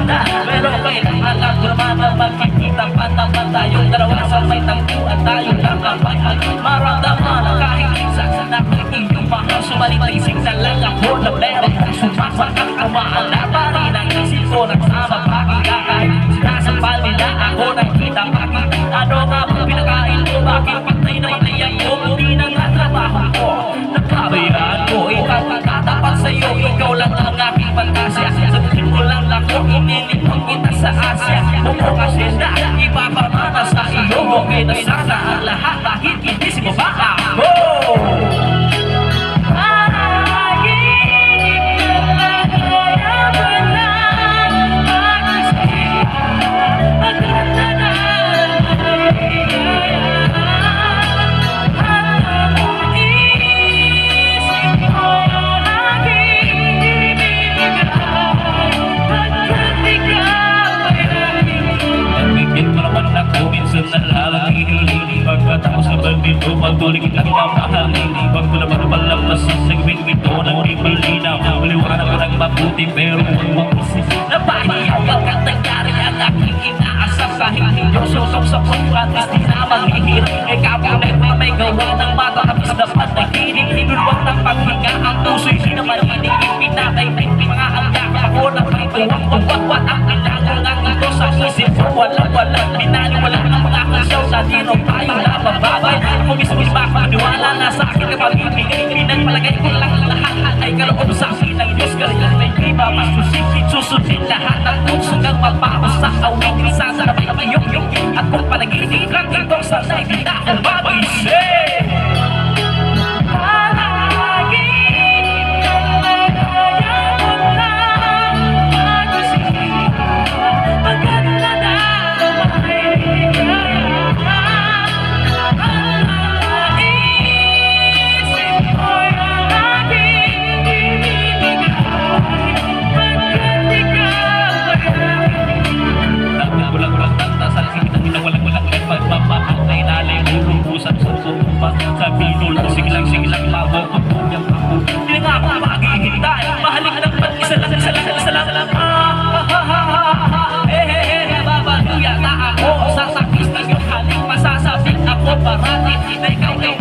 na. Pero kailangan lang naman magkikita pa naman tayong dalawa sa may tagpuan. Tayo lang ang maramdaman kahit isa sa nakikita mahal. Sumalitisig na lang ako na meron kang sumasakang kumaalala pa rin ang isip ko nagsama pakita kahit sinasambal nila ako nakita bakit ano nga ba pinakain ko bakit patay na matayan ko hindi na nga trabaho ko nagkabayaan ko ikaw ang katapat sa'yo ikaw lang ang aking pantasya sabihin ko lang ako inilipon kita sa Asya kung kasi na ipapamana sa iyo okay na sana ang lahat kahit hindi si baba ako. Pagkatapos na bandito, pagtulig ang mamahalin Pag ko naman palampasin, nagwin-win ko ng ibalinaw Maliwanag ko ng mabuti pero huwag mong isip Napahiyaw pagkat nangyari ang aking inaasap Kahit Diyos sa pagkat di na maghihirap Ikaw ang may gawa ng mata Kapis na panaginig Nulwag ng paghinga ang puso'y di na marinig Ipinatay mga hanggang ako na may tuwang Pagwagwat ang kailangan ng ito sa isip ko Walang pinaniwalang ang mga kasyaw sa dinong tayo bababay kung mismo makapaniwala na sa akin kapag ibigay pinagpalagay ko lang lahat ay kaloob sa akin ng Diyos kaya may iba masusipit susundin lahat ng puso kang mapapas sa awit sa sarap na mayong at kung panaginip lang itong sanay di na ako mabaisip Sigilang bago ang punyang ako hindi nga ako maghihintay mahalin ka ng isa lang babaluya na ako sa sakis ng iyong halik masasabing ako parati na ikaw ay